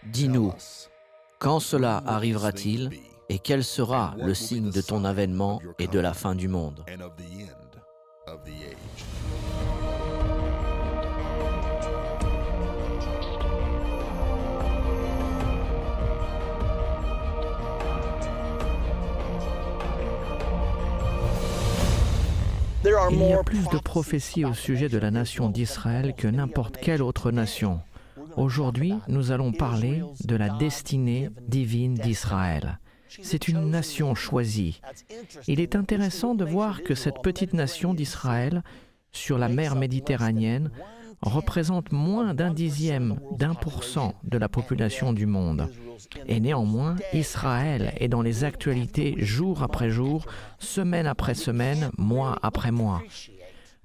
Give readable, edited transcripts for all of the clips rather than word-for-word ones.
Dis-nous, quand cela arrivera-t-il et quel sera le signe de ton avènement et de la fin du monde? Il y a plus de prophéties au sujet de la nation d'Israël que n'importe quelle autre nation. Aujourd'hui, nous allons parler de la destinée divine d'Israël. C'est une nation choisie. Il est intéressant de voir que cette petite nation d'Israël, sur la mer Méditerranéenne, représente moins d'0,1% de la population du monde. Et néanmoins, Israël est dans les actualités jour après jour, semaine après semaine, mois après mois.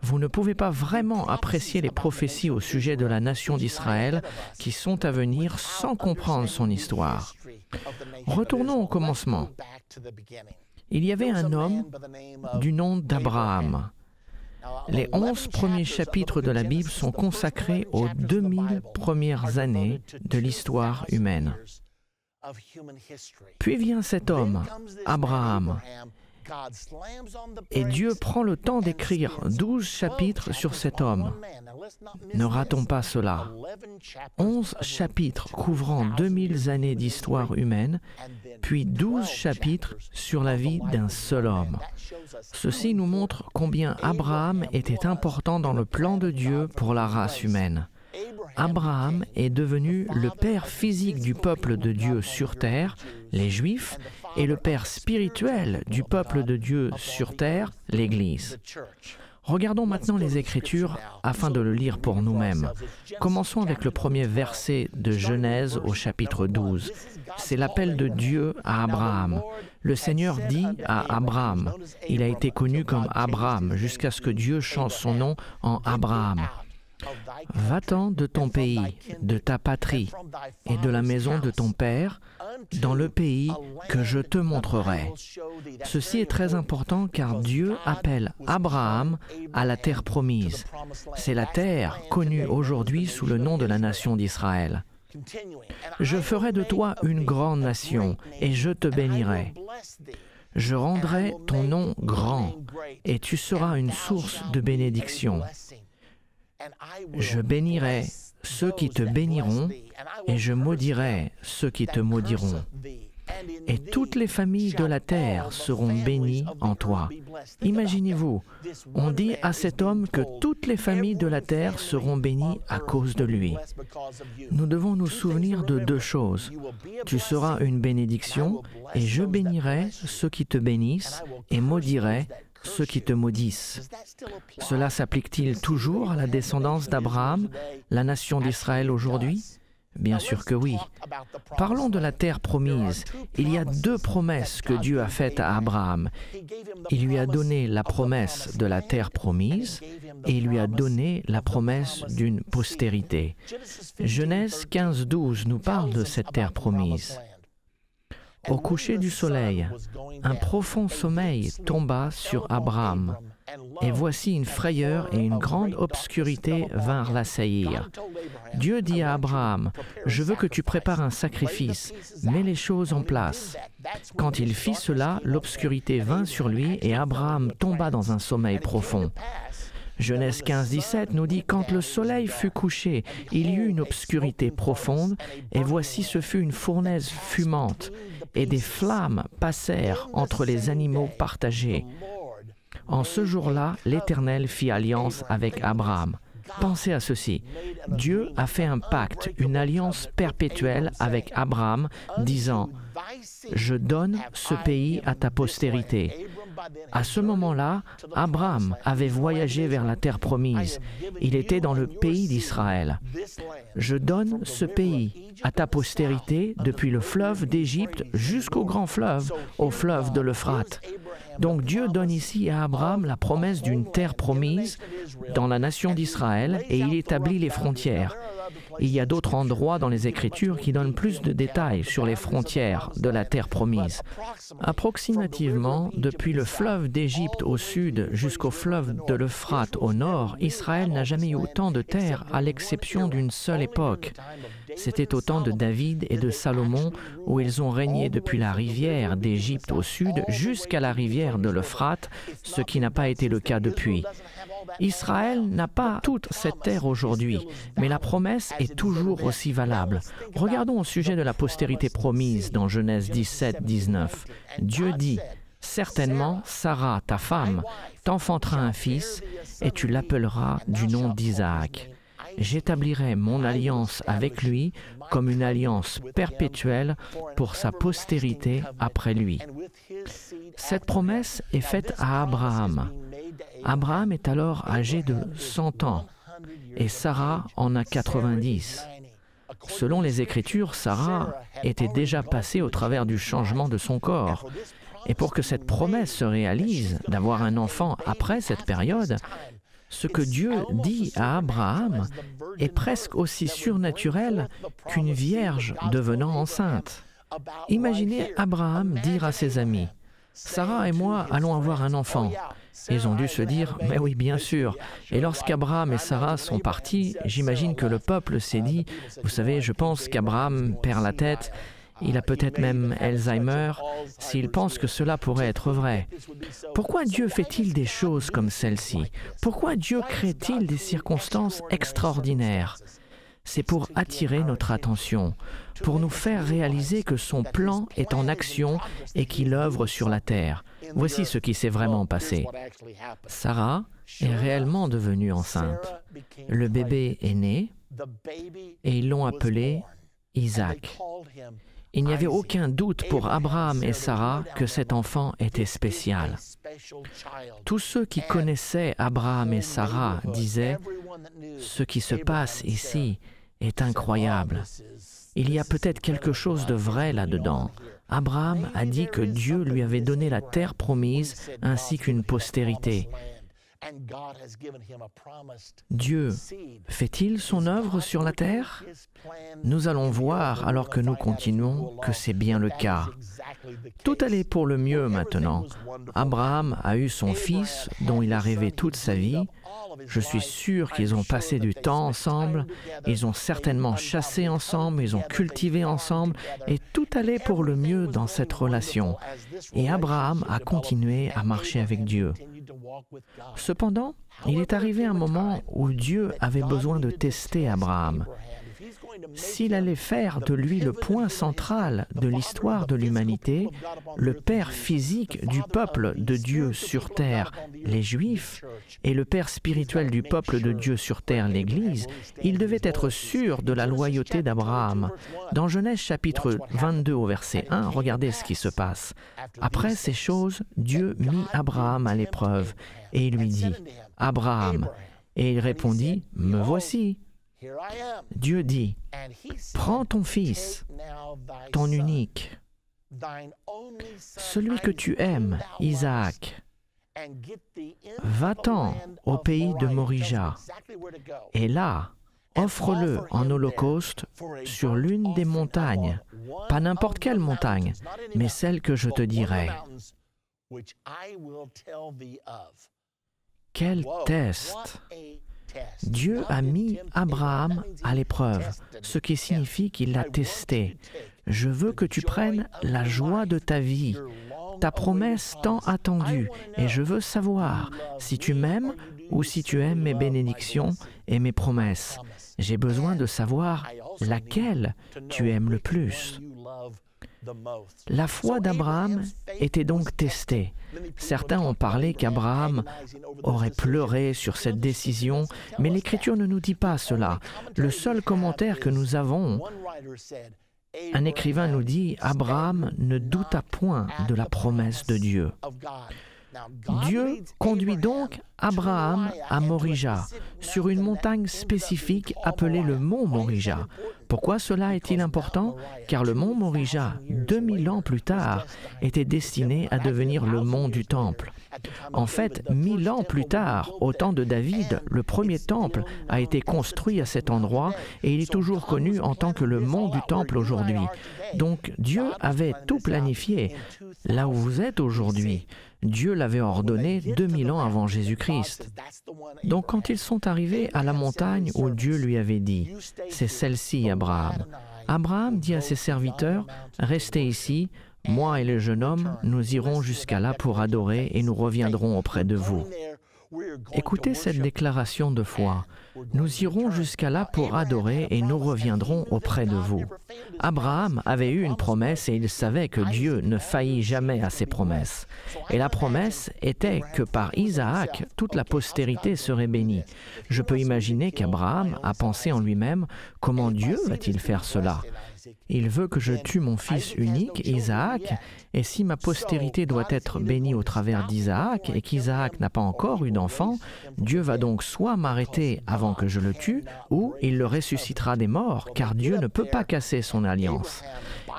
Vous ne pouvez pas vraiment apprécier les prophéties au sujet de la nation d'Israël qui sont à venir sans comprendre son histoire. Retournons au commencement. Il y avait un homme du nom d'Abraham. Les 11 premiers chapitres de la Bible sont consacrés aux 2000 premières années de l'histoire humaine. Puis vient cet homme, Abraham, et Dieu prend le temps d'écrire 12 chapitres sur cet homme. Ne ratons pas cela. 11 chapitres couvrant 2000 années d'histoire humaine, puis 12 chapitres sur la vie d'un seul homme. Ceci nous montre combien Abraham était important dans le plan de Dieu pour la race humaine. Abraham est devenu le père physique du peuple de Dieu sur terre, les Juifs, et le père spirituel du peuple de Dieu sur terre, l'Église. Regardons maintenant les Écritures afin de le lire pour nous-mêmes. Commençons avec le premier verset de Genèse au chapitre 12. C'est l'appel de Dieu à Abraham. Le Seigneur dit à Abraham, il a été connu comme Abraham jusqu'à ce que Dieu change son nom en Abraham. Va-t'en de ton pays, de ta patrie et de la maison de ton père, dans le pays que je te montrerai. Ceci est très important car Dieu appelle Abraham à la terre promise. C'est la terre connue aujourd'hui sous le nom de la nation d'Israël. Je ferai de toi une grande nation et je te bénirai. Je rendrai ton nom grand et tu seras une source de bénédiction. Je bénirai ceux qui te béniront et je maudirai ceux qui te maudiront. Et toutes les familles de la terre seront bénies en toi. Imaginez-vous, on dit à cet homme que toutes les familles de la terre seront bénies à cause de lui. Nous devons nous souvenir de deux choses. Tu seras une bénédiction et je bénirai ceux qui te bénissent et maudirai ceux qui te maudissent. Cela s'applique-t-il toujours à la descendance d'Abraham, la nation d'Israël aujourd'hui? Bien sûr que oui. Parlons de la terre promise. Il y a deux promesses que Dieu a faites à Abraham. Il lui a donné la promesse de la terre promise et il lui a donné la promesse d'une postérité. Genèse 15:12 nous parle de cette terre promise. Au coucher du soleil, un profond sommeil tomba sur Abraham, et voici une frayeur et une grande obscurité vinrent l'assaillir. Dieu dit à Abraham, « Je veux que tu prépares un sacrifice, mets les choses en place. » Quand il fit cela, l'obscurité vint sur lui et Abraham tomba dans un sommeil profond. Genèse 15:17 nous dit « Quand le soleil fut couché, il y eut une obscurité profonde, et voici ce fut une fournaise fumante, et des flammes passèrent entre les animaux partagés. En ce jour-là, l'Éternel fit alliance avec Abraham. » Pensez à ceci. Dieu a fait un pacte, une alliance perpétuelle avec Abraham, disant « Je donne ce pays à ta postérité. » À ce moment-là, Abraham avait voyagé vers la terre promise. Il était dans le pays d'Israël. Je donne ce pays à ta postérité depuis le fleuve d'Égypte jusqu'au grand fleuve, au fleuve de l'Euphrate. Donc Dieu donne ici à Abraham la promesse d'une terre promise dans la nation d'Israël et il établit les frontières. Il y a d'autres endroits dans les Écritures qui donnent plus de détails sur les frontières de la terre promise. Approximativement, depuis le fleuve d'Égypte au sud jusqu'au fleuve de l'Euphrate au nord, Israël n'a jamais eu autant de terre à l'exception d'une seule époque. C'était au temps de David et de Salomon où ils ont régné depuis la rivière d'Égypte au sud jusqu'à la rivière de l'Euphrate, ce qui n'a pas été le cas depuis. Israël n'a pas toute cette terre aujourd'hui, mais la promesse est toujours aussi valable. Regardons au sujet de la postérité promise dans Genèse 17, 19. Dieu dit, « Certainement, Sarah, ta femme, t'enfantera un fils, et tu l'appelleras du nom d'Isaac. J'établirai mon alliance avec lui comme une alliance perpétuelle pour sa postérité après lui. » Cette promesse est faite à Abraham. Abraham est alors âgé de 100 ans et Sarah en a 90. Selon les Écritures, Sarah était déjà passée au travers du changement de son corps. Et pour que cette promesse se réalise, d'avoir un enfant après cette période, ce que Dieu dit à Abraham est presque aussi surnaturel qu'une vierge devenant enceinte. Imaginez Abraham dire à ses amis, « Sarah et moi allons avoir un enfant. » Ils ont dû se dire, « Mais oui, bien sûr. » Et lorsqu'Abraham et Sarah sont partis, j'imagine que le peuple s'est dit, « Vous savez, je pense qu'Abraham perd la tête. Il a peut-être même Alzheimer, s'il pense que cela pourrait être vrai. Pourquoi Dieu fait-il des choses comme celle-ci? Pourquoi Dieu crée-t-il des circonstances extraordinaires? C'est pour attirer notre attention, pour nous faire réaliser que son plan est en action et qu'il œuvre sur la terre. Voici ce qui s'est vraiment passé. Sarah est réellement devenue enceinte. Le bébé est né et ils l'ont appelé Isaac. Il n'y avait aucun doute pour Abraham et Sarah que cet enfant était spécial. Tous ceux qui connaissaient Abraham et Sarah disaient « Ce qui se passe ici est incroyable. Il y a peut-être quelque chose de vrai là-dedans. » Abraham a dit que Dieu lui avait donné la terre promise ainsi qu'une postérité. Dieu fait-il son œuvre sur la terre? Nous allons voir, alors que nous continuons, que c'est bien le cas. Tout allait pour le mieux maintenant. Abraham a eu son fils, dont il a rêvé toute sa vie. Je suis sûr qu'ils ont passé du temps ensemble, ils ont certainement chassé ensemble, ils ont cultivé ensemble, et tout allait pour le mieux dans cette relation. Et Abraham a continué à marcher avec Dieu. Cependant, il est arrivé un moment où Dieu avait besoin de tester Abraham. S'il allait faire de lui le point central de l'histoire de l'humanité, le père physique du peuple de Dieu sur terre, les Juifs, et le père spirituel du peuple de Dieu sur terre, l'Église, il devait être sûr de la loyauté d'Abraham. Dans Genèse chapitre 22 au verset 1, regardez ce qui se passe. Après ces choses, Dieu mit Abraham à l'épreuve et il lui dit, « Abraham » et il répondit, « Me voici ». Dieu dit, « Prends ton fils, ton unique, celui que tu aimes, Isaac, va-t'en au pays de Morija, et là, offre-le en holocauste sur l'une des montagnes, pas n'importe quelle montagne, mais celle que je te dirai. » Quel test! Dieu a mis Abraham à l'épreuve, ce qui signifie qu'il l'a testé. Je veux que tu prennes la joie de ta vie, ta promesse tant attendue, et je veux savoir si tu m'aimes ou si tu aimes mes bénédictions et mes promesses. J'ai besoin de savoir laquelle tu aimes le plus. La foi d'Abraham était donc testée. Certains ont parlé qu'Abraham aurait pleuré sur cette décision, mais l'Écriture ne nous dit pas cela. Le seul commentaire que nous avons, un écrivain nous dit « Abraham ne douta point de la promesse de Dieu ». Dieu conduit donc Abraham à Morija, sur une montagne spécifique appelée le mont Morija. Pourquoi cela est-il important? Car le mont Morija, 2000 ans plus tard, était destiné à devenir le mont du Temple. En fait, 1000 ans plus tard, au temps de David, le premier temple a été construit à cet endroit et il est toujours connu en tant que le mont du Temple aujourd'hui. Donc Dieu avait tout planifié. Là où vous êtes aujourd'hui, Dieu l'avait ordonné 2000 ans avant Jésus-Christ. Donc quand ils sont arrivés à la montagne où Dieu lui avait dit, « C'est celle-ci, Abraham », Abraham dit à ses serviteurs, « Restez ici, moi et le jeune homme, nous irons jusqu'à là pour adorer et nous reviendrons auprès de vous. » Écoutez cette déclaration de foi. Nous irons jusqu'à là pour adorer et nous reviendrons auprès de vous. Abraham avait eu une promesse et il savait que Dieu ne faillit jamais à ses promesses. Et la promesse était que par Isaac, toute la postérité serait bénie. Je peux imaginer qu'Abraham a pensé en lui-même, comment Dieu va-t-il faire cela? Il veut que je tue mon fils unique, Isaac, et si ma postérité doit être bénie au travers d'Isaac et qu'Isaac n'a pas encore eu d'enfant, Dieu va donc soit m'arrêter avant que je le tue, ou il le ressuscitera des morts, car Dieu ne peut pas casser son alliance.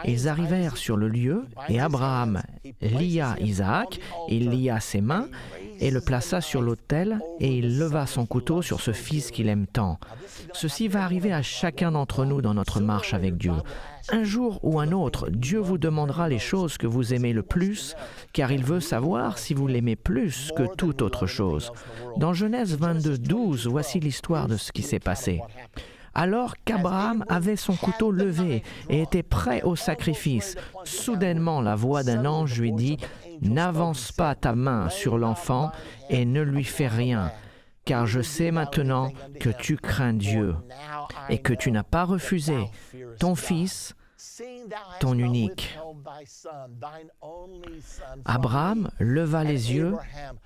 Ils arrivèrent sur le lieu, et Abraham lia Isaac, il lia ses mains, et le plaça sur l'autel, et il leva son couteau sur ce fils qu'il aime tant. Ceci va arriver à chacun d'entre nous dans notre marche avec Dieu. Un jour ou un autre, Dieu vous demandera les choses que vous aimez le plus, car il veut savoir si vous l'aimez plus que toute autre chose. Dans Genèse 22, 12, voici l'histoire de ce qui s'est passé. Alors qu'Abraham avait son couteau levé et était prêt au sacrifice, soudainement la voix d'un ange lui dit « N'avance pas ta main sur l'enfant et ne lui fais rien, car je sais maintenant que tu crains Dieu et que tu n'as pas refusé ton fils, ton unique. » Abraham leva les yeux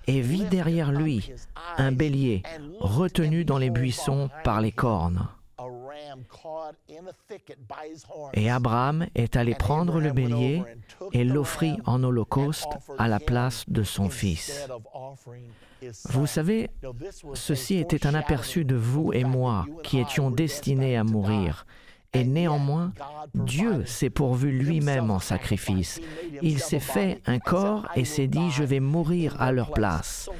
et vit derrière lui un bélier retenu dans les buissons par les cornes. Et Abraham est allé prendre le bélier et l'offrit en holocauste à la place de son fils. Vous savez, ceci était un aperçu de vous et moi qui étions destinés à mourir. Et néanmoins, Dieu s'est pourvu lui-même en sacrifice. Il s'est fait un corps et s'est dit « Je vais mourir à leur place ».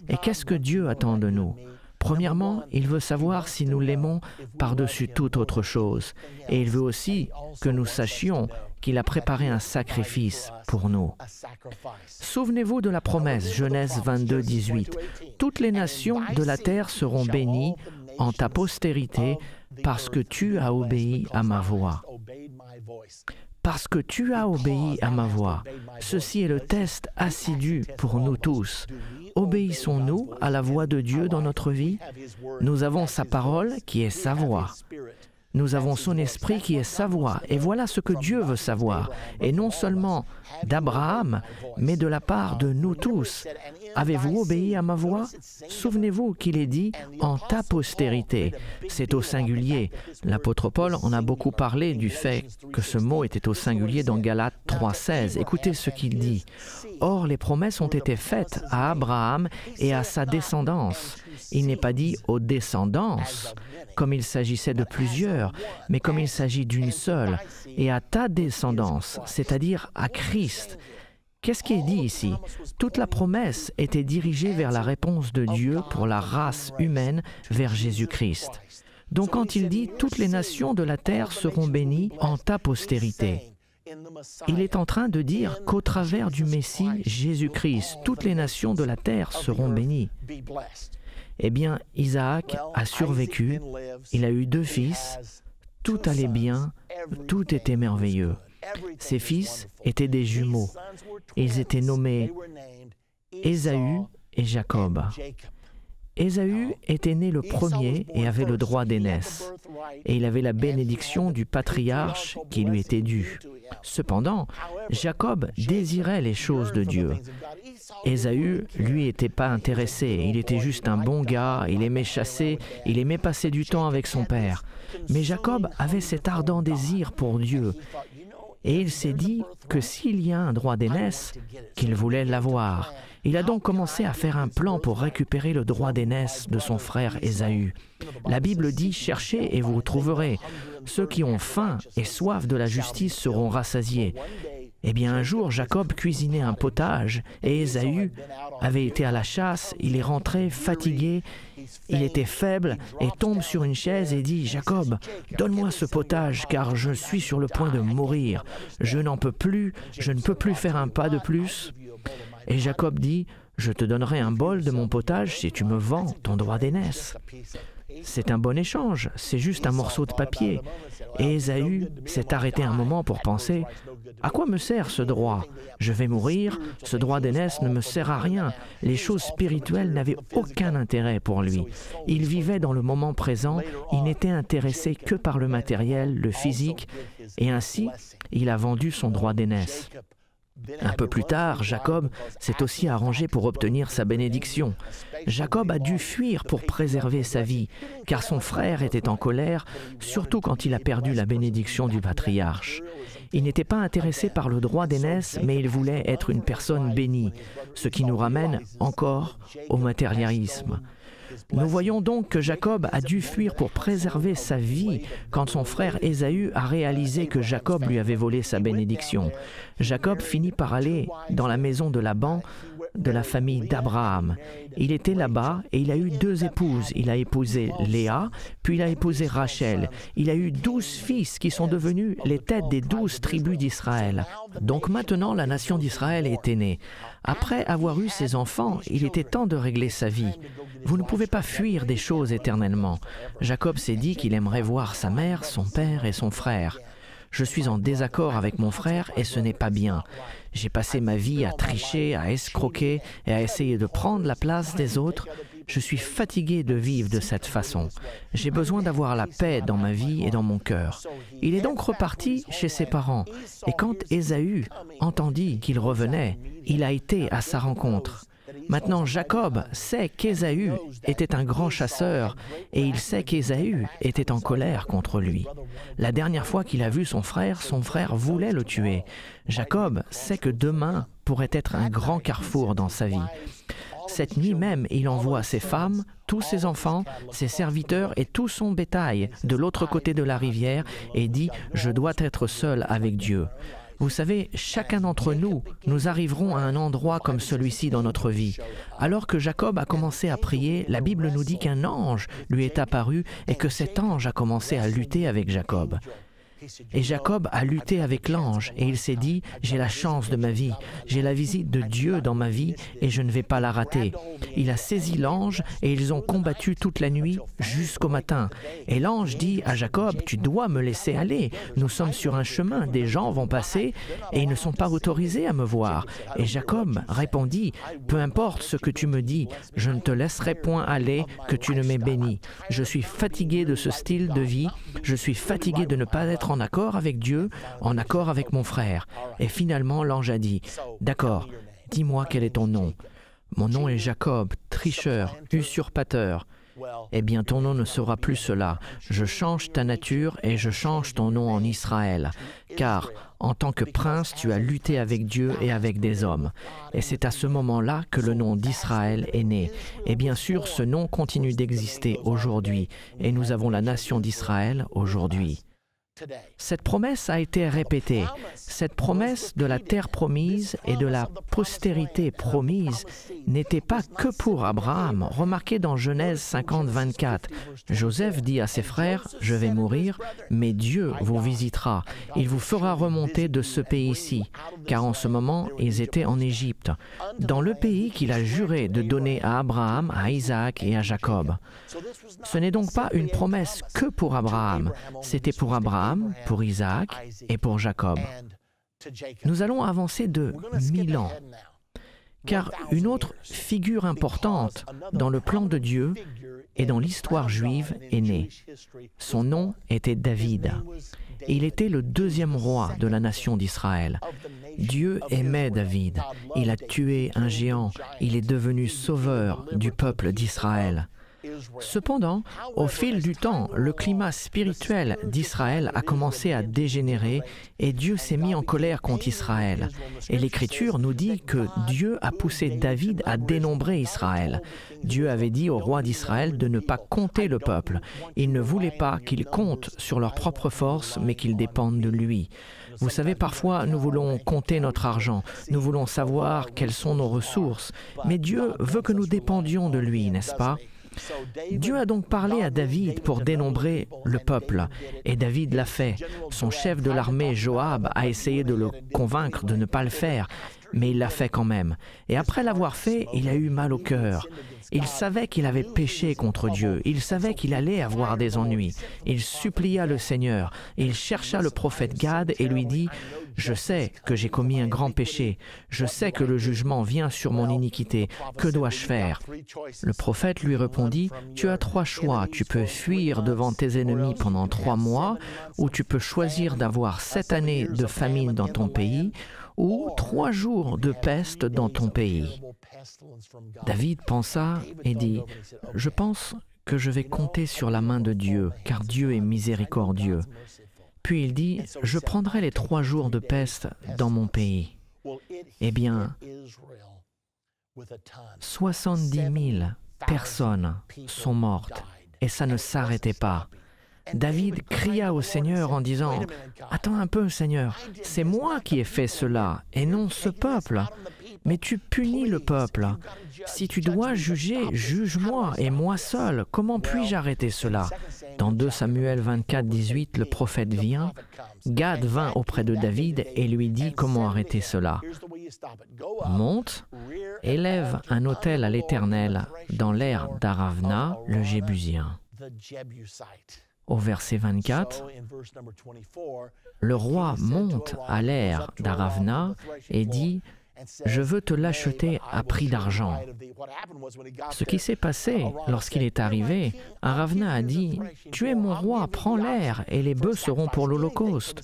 Et qu'est-ce que Dieu attend de nous? Premièrement, il veut savoir si nous l'aimons par-dessus toute autre chose. Et il veut aussi que nous sachions qu'il a préparé un sacrifice pour nous. Souvenez-vous de la promesse, Genèse 22, 18. « Toutes les nations de la terre seront bénies en ta postérité parce que tu as obéi à ma voix. » Parce que tu as obéi à ma voix. Ceci est le test assidu pour nous tous. Obéissons-nous à la voix de Dieu dans notre vie? Nous avons sa parole qui est sa voix. Nous avons son esprit qui est sa voix. Et voilà ce que Dieu veut savoir. Et non seulement d'Abraham, mais de la part de nous tous. Avez-vous obéi à ma voix? Souvenez-vous qu'il est dit « en ta postérité ». C'est au singulier. L'apôtre Paul en a beaucoup parlé du fait que ce mot était au singulier dans Galates 3,16. Écoutez ce qu'il dit. « Or, les promesses ont été faites à Abraham et à sa descendance. » Il n'est pas dit « aux descendances », comme il s'agissait de plusieurs, mais comme il s'agit d'une seule, et à ta descendance, c'est-à-dire à Christ. Qu'est-ce qui est dit ici? Toute la promesse était dirigée vers la réponse de Dieu pour la race humaine vers Jésus-Christ. Donc quand il dit « toutes les nations de la terre seront bénies en ta postérité », il est en train de dire qu'au travers du Messie Jésus-Christ, toutes les nations de la terre seront bénies. Eh bien, Isaac a survécu, il a eu 2 fils, tout allait bien, tout était merveilleux. Ses fils étaient des jumeaux. Ils étaient nommés Ésaü et Jacob. Ésaü était né le premier et avait le droit d'aînesse, et il avait la bénédiction du patriarche qui lui était due. Cependant, Jacob désirait les choses de Dieu. Ésaü, lui, n'était pas intéressé. Il était juste un bon gars, il aimait chasser, il aimait passer du temps avec son père. Mais Jacob avait cet ardent désir pour Dieu. Et il s'est dit que s'il y a un droit d'aînesse, qu'il voulait l'avoir. Il a donc commencé à faire un plan pour récupérer le droit d'aînesse de son frère Ésaü. La Bible dit « Cherchez et vous trouverez. Ceux qui ont faim et soif de la justice seront rassasiés. » Eh bien, un jour, Jacob cuisinait un potage et Ésaü avait été à la chasse. Il est rentré fatigué, il était faible et tombe sur une chaise et dit « Jacob, donne-moi ce potage car je suis sur le point de mourir. Je n'en peux plus, je ne peux plus faire un pas de plus. » Et Jacob dit « Je te donnerai un bol de mon potage si tu me vends ton droit d'aînesse. » C'est un bon échange, c'est juste un morceau de papier. Et Ésaü s'est arrêté un moment pour penser « À quoi me sert ce droit? Je vais mourir, ce droit d'aînesse ne me sert à rien. » Les choses spirituelles n'avaient aucun intérêt pour lui. Il vivait dans le moment présent, il n'était intéressé que par le matériel, le physique, et ainsi, il a vendu son droit d'aînesse. Un peu plus tard, Jacob s'est aussi arrangé pour obtenir sa bénédiction. Jacob a dû fuir pour préserver sa vie, car son frère était en colère, surtout quand il a perdu la bénédiction du patriarche. Il n'était pas intéressé par le droit d'aînesse, mais il voulait être une personne bénie, ce qui nous ramène encore au matérialisme. Nous voyons donc que Jacob a dû fuir pour préserver sa vie quand son frère Ésaü a réalisé que Jacob lui avait volé sa bénédiction. Jacob finit par aller dans la maison de Laban, de la famille d'Abraham. Il était là-bas et il a eu 2 épouses. Il a épousé Léa, puis il a épousé Rachel. Il a eu 12 fils qui sont devenus les têtes des 12 tribus d'Israël. Donc maintenant, la nation d'Israël était née. Après avoir eu ses enfants, il était temps de régler sa vie. Vous ne pouvez pas fuir des choses éternellement. Jacob s'est dit qu'il aimerait voir sa mère, son père et son frère. Je suis en désaccord avec mon frère et ce n'est pas bien. J'ai passé ma vie à tricher, à escroquer et à essayer de prendre la place des autres. Je suis fatigué de vivre de cette façon. J'ai besoin d'avoir la paix dans ma vie et dans mon cœur. Il est donc reparti chez ses parents. Et quand Ésaü entendit qu'il revenait, il a été à sa rencontre. Maintenant, Jacob sait qu'Ésaü était un grand chasseur et il sait qu'Ésaü était en colère contre lui. La dernière fois qu'il a vu son frère voulait le tuer. Jacob sait que demain pourrait être un grand carrefour dans sa vie. Cette nuit même, il envoie ses femmes, tous ses enfants, ses serviteurs et tout son bétail de l'autre côté de la rivière et dit « Je dois être seul avec Dieu ». Vous savez, chacun d'entre nous, nous arriverons à un endroit comme celui-ci dans notre vie. Alors que Jacob a commencé à prier, la Bible nous dit qu'un ange lui est apparu et que cet ange a commencé à lutter avec Jacob. Et Jacob a lutté avec l'ange et il s'est dit « J'ai la chance de ma vie, j'ai la visite de Dieu dans ma vie et je ne vais pas la rater. » Il a saisi l'ange et ils ont combattu toute la nuit jusqu'au matin. Et l'ange dit à Jacob « Tu dois me laisser aller, nous sommes sur un chemin, des gens vont passer et ils ne sont pas autorisés à me voir. » Et Jacob répondit « Peu importe ce que tu me dis, je ne te laisserai point aller que tu ne m'aies béni. Je suis fatigué de ce style de vie, je suis fatigué de ne pas être en accord avec Dieu, en accord avec mon frère. » Et finalement, l'ange a dit, « D'accord, dis-moi quel est ton nom. » « Mon nom est Jacob, tricheur, usurpateur. » « Eh bien, ton nom ne sera plus cela. Je change ta nature et je change ton nom en Israël. Car, en tant que prince, tu as lutté avec Dieu et avec des hommes. » Et c'est à ce moment-là que le nom d'Israël est né. Et bien sûr, ce nom continue d'exister aujourd'hui. Et nous avons la nation d'Israël aujourd'hui. Cette promesse a été répétée. Cette promesse de la terre promise et de la postérité promise n'était pas que pour Abraham. Remarquez dans Genèse 50, 24, Joseph dit à ses frères, « Je vais mourir, mais Dieu vous visitera. Il vous fera remonter de ce pays-ci. » Car en ce moment, ils étaient en Égypte, dans le pays qu'il a juré de donner à Abraham, à Isaac et à Jacob. Ce n'est donc pas une promesse que pour Abraham. C'était pour Abraham, pour Isaac et pour Jacob. Nous allons avancer de 1000 ans, car une autre figure importante dans le plan de Dieu et dans l'histoire juive est née. Son nom était David. Il était le 2e roi de la nation d'Israël. Dieu aimait David. Il a tué un géant. Il est devenu sauveur du peuple d'Israël. Cependant, au fil du temps, le climat spirituel d'Israël a commencé à dégénérer et Dieu s'est mis en colère contre Israël. Et l'Écriture nous dit que Dieu a poussé David à dénombrer Israël. Dieu avait dit au roi d'Israël de ne pas compter le peuple. Il ne voulait pas qu'ils comptent sur leur propre force, mais qu'ils dépendent de lui. Vous savez, parfois, nous voulons compter notre argent, nous voulons savoir quelles sont nos ressources, mais Dieu veut que nous dépendions de lui, n'est-ce pas? Dieu a donc parlé à David pour dénombrer le peuple, et David l'a fait. Son chef de l'armée, Joab, a essayé de le convaincre de ne pas le faire, mais il l'a fait quand même. Et après l'avoir fait, il a eu mal au cœur. Il savait qu'il avait péché contre Dieu, il savait qu'il allait avoir des ennuis. Il supplia le Seigneur, il chercha le prophète Gad et lui dit « Je sais que j'ai commis un grand péché, je sais que le jugement vient sur mon iniquité, que dois-je faire ?» Le prophète lui répondit « Tu as 3 choix, tu peux fuir devant tes ennemis pendant 3 mois, ou tu peux choisir d'avoir 7 années de famine dans ton pays, ou 3 jours de peste dans ton pays. » David pensa et dit « Je pense que je vais compter sur la main de Dieu, car Dieu est miséricordieux. » Puis il dit « Je prendrai les 3 jours de peste dans mon pays. » Eh bien, 70 000 personnes sont mortes, et ça ne s'arrêtait pas. David cria au Seigneur en disant « Attends un peu, Seigneur, c'est moi qui ai fait cela, et non ce peuple. Mais tu punis le peuple. Si tu dois juger, juge-moi, et moi seul. Comment puis-je arrêter cela ?» Dans 2 Samuel 24, 18, le prophète vient. Gad vint auprès de David et lui dit comment arrêter cela. « Monte, élève un autel à l'Éternel dans l'aire d'Aravna, le Jébusien. » Au verset 24, le roi monte à l'aire d'Aravna et dit « Je veux te l'acheter à prix d'argent. » Ce qui s'est passé lorsqu'il est arrivé, Aravna a dit « Tu es mon roi, prends l'aire et les bœufs seront pour l'Holocauste.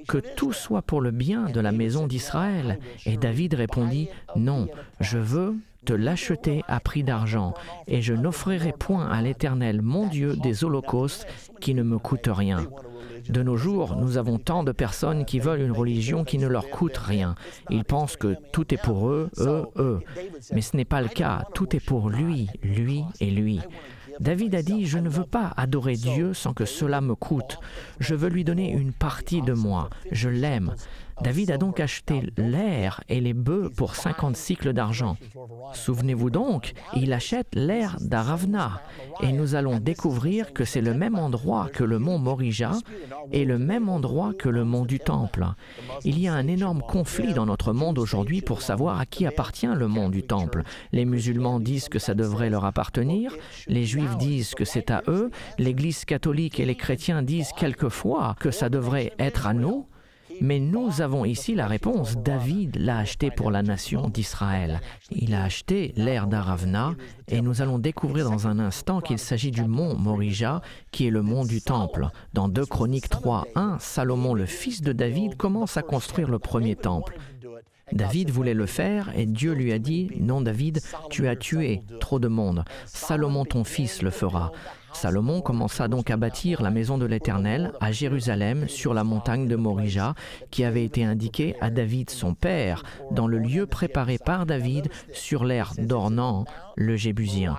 Que tout soit pour le bien de la maison d'Israël. » Et David répondit « Non, je veux te l'acheter à prix d'argent, et je n'offrirai point à l'Éternel, mon Dieu, des holocaustes qui ne me coûtent rien. » De nos jours, nous avons tant de personnes qui veulent une religion qui ne leur coûte rien. Ils pensent que tout est pour eux. Mais ce n'est pas le cas. Tout est pour lui, lui et lui. David a dit « Je ne veux pas adorer Dieu sans que cela me coûte. Je veux lui donner une partie de moi. Je l'aime. » David a donc acheté l'aire et les bœufs pour 50 cycles d'argent. Souvenez-vous donc, il achète l'aire d'Aravna. Et nous allons découvrir que c'est le même endroit que le mont Morija et le même endroit que le mont du Temple. Il y a un énorme conflit dans notre monde aujourd'hui pour savoir à qui appartient le mont du Temple. Les musulmans disent que ça devrait leur appartenir, les juifs disent que c'est à eux, l'Église catholique et les chrétiens disent quelquefois que ça devrait être à nous. Mais nous avons ici la réponse. David l'a acheté pour la nation d'Israël. Il a acheté l'aire d'Aravna et nous allons découvrir dans un instant qu'il s'agit du mont Morija, qui est le mont du Temple. Dans 2 Chroniques 3:1, Salomon, le fils de David, commence à construire le premier temple. David voulait le faire et Dieu lui a dit « Non, David, tu as tué trop de monde. Salomon, ton fils, le fera. » Salomon commença donc à bâtir la maison de l'Éternel à Jérusalem sur la montagne de Morija qui avait été indiquée à David son père dans le lieu préparé par David sur l'aire d'Ornan, le Jébusien.